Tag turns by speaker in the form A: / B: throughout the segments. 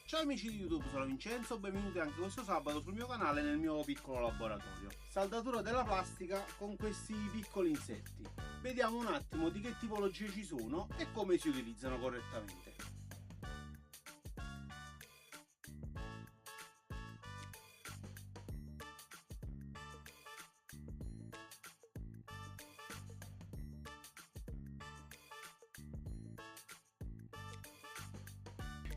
A: Ciao amici di YouTube, sono Vincenzo, benvenuti anche questo sabato sul mio canale nel mio piccolo laboratorio. Saldatura della plastica con questi piccoli insetti. Vediamo un attimo di che tipologie ci sono e come si utilizzano correttamente.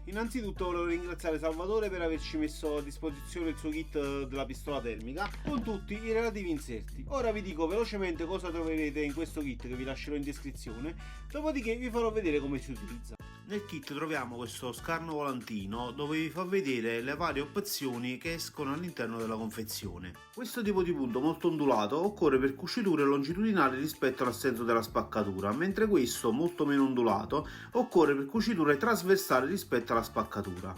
A: Innanzitutto volevo ringraziare Salvatore per averci messo a disposizione il suo kit della pistola termica con tutti i relativi inserti. Ora vi dico velocemente cosa troverete in questo kit che vi lascerò in descrizione, dopodiché vi farò vedere come si utilizza. Nel kit troviamo questo scarno volantino dove vi fa vedere le varie opzioni che escono all'interno della confezione. Questo tipo di punto molto ondulato occorre per cuciture longitudinali rispetto all'assenso della spaccatura, mentre questo molto meno ondulato occorre per cuciture trasversali rispetto alla spaccatura.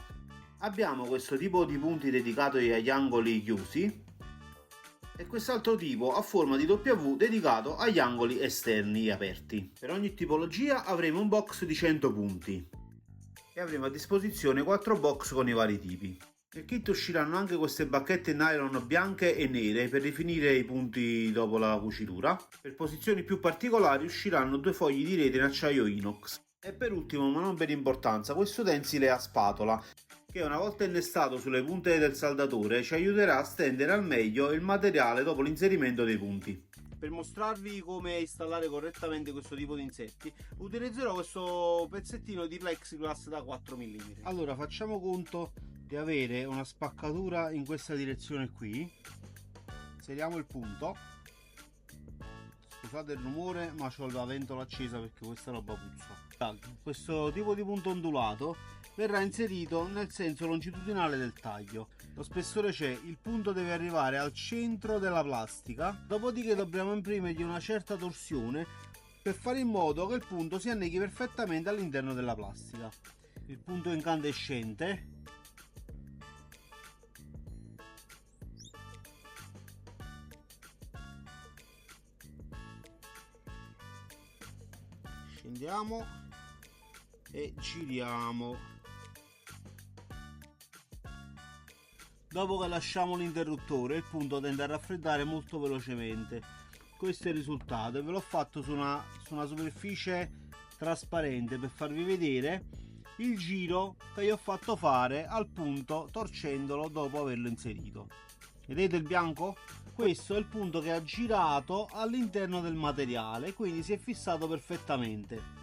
A: Abbiamo questo tipo di punti dedicati agli angoli chiusi e quest'altro tipo a forma di W dedicato agli angoli esterni aperti. Per ogni tipologia avremo un box di 100 punti e avremo a disposizione 4 box con i vari tipi. Nel kit usciranno anche queste bacchette nylon bianche e nere per definire i punti dopo la cucitura. Per posizioni più particolari usciranno 2 fogli di rete in acciaio inox. E per ultimo, ma non per importanza, questo utensile a spatola che una volta innestato sulle punte del saldatore ci aiuterà a stendere al meglio il materiale dopo l'inserimento dei punti. Per mostrarvi come installare correttamente questo tipo di insetti utilizzerò questo pezzettino di plexiglass da 4 mm. Allora facciamo conto di avere una spaccatura in questa direzione qui, inseriamo il punto. Scusate il rumore, ma ho la ventola accesa perché questa roba puzza. Questo tipo di punto ondulato verrà inserito nel senso longitudinale del taglio. Lo spessore c'è, il punto deve arrivare al centro della plastica, dopodiché dobbiamo imprimergli una certa torsione per fare in modo che il punto si anneghi perfettamente all'interno della plastica. Il punto incandescente scendiamo e giriamo. Dopo che lasciamo l'interruttore il punto tende a raffreddare molto velocemente. Questo è il risultato e ve l'ho fatto su una superficie trasparente per farvi vedere il giro che gli ho fatto fare al punto torcendolo dopo averlo inserito. Vedete il bianco? Questo è il punto che ha girato all'interno del materiale, quindi si è fissato perfettamente.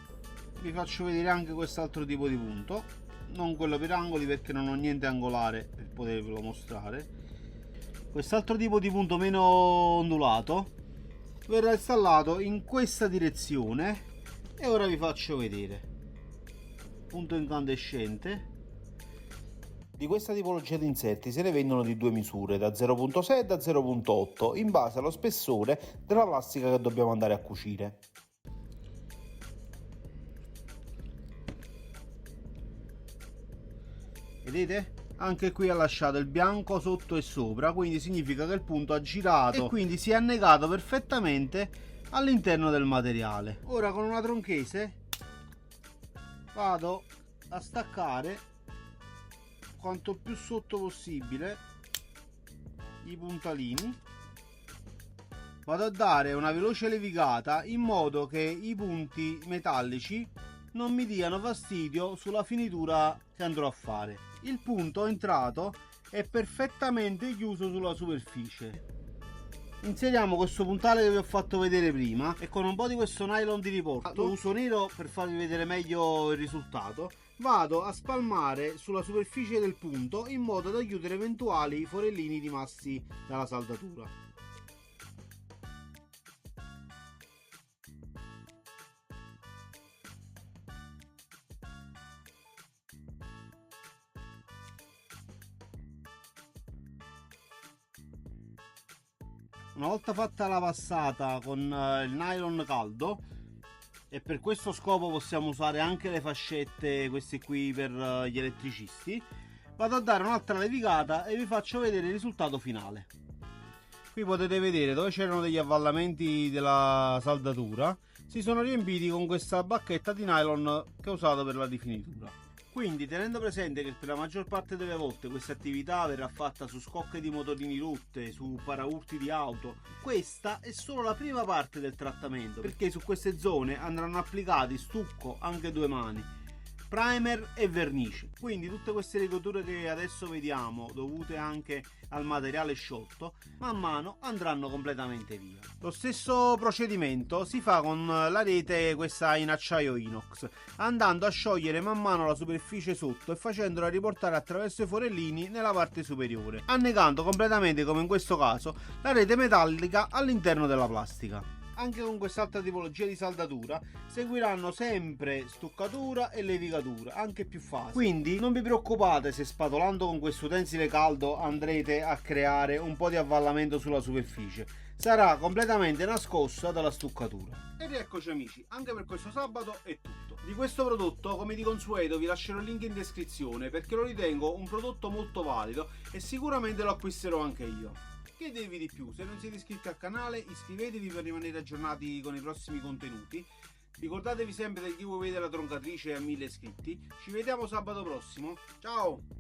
A: Vi faccio vedere anche quest'altro tipo di punto, non quello per angoli perché non ho niente angolare per potervelo mostrare. Quest'altro tipo di punto meno ondulato verrà installato in questa direzione e ora vi faccio vedere. Punto incandescente. Di questa tipologia di insetti se ne vendono di due misure, da 0.6 e da 0.8, in base allo spessore della plastica che dobbiamo andare a cucire. Vedete? Anche qui ha lasciato il bianco sotto e sopra, quindi significa che il punto ha girato e quindi si è annegato perfettamente all'interno del materiale. Ora con una tronchese vado a staccare quanto più sotto possibile i puntalini, vado a dare una veloce levigata in modo che i punti metallici non mi diano fastidio sulla finitura che andrò a fare. Il punto entrato è perfettamente chiuso sulla superficie. Inseriamo questo puntale che vi ho fatto vedere prima e con un po' di questo nylon di riporto, lo uso nero per farvi vedere meglio il risultato, vado a spalmare sulla superficie del punto in modo da chiudere eventuali forellini rimasti dalla saldatura. Una volta fatta la passata con il nylon caldo, e per questo scopo possiamo usare anche le fascette, queste qui per gli elettricisti, vado a dare un'altra levigata e vi faccio vedere il risultato finale. Qui potete vedere dove c'erano degli avvallamenti della saldatura, si sono riempiti con questa bacchetta di nylon che ho usato per la rifinitura. Quindi, tenendo presente che per la maggior parte delle volte questa attività verrà fatta su scocche di motorini rotte, su paraurti di auto, questa è solo la prima parte del trattamento, perché su queste zone andranno applicati stucco anche 2 mani, primer e vernice. Quindi tutte queste rigoture che adesso vediamo, dovute anche al materiale sciolto, man mano andranno completamente via. Lo stesso procedimento si fa con la rete, questa in acciaio inox, andando a sciogliere man mano la superficie sotto e facendola riportare attraverso i forellini nella parte superiore, annegando completamente, come in questo caso, la rete metallica all'interno della plastica. Anche con quest'altra tipologia di saldatura seguiranno sempre stuccatura e levigatura, anche più fasi. Quindi non vi preoccupate se spatolando con questo utensile caldo andrete a creare un po' di avvallamento sulla superficie. Sarà completamente nascosta dalla stuccatura. E rieccoci amici, anche per questo sabato è tutto. Di questo prodotto, come di consueto, vi lascerò il link in descrizione perché lo ritengo un prodotto molto valido e sicuramente lo acquisterò anche io. Chiedetevi di più, se non siete iscritti al canale iscrivetevi per rimanere aggiornati con i prossimi contenuti. Ricordatevi sempre del giveaway della troncatrice a 1000 iscritti. Ci vediamo sabato prossimo, ciao!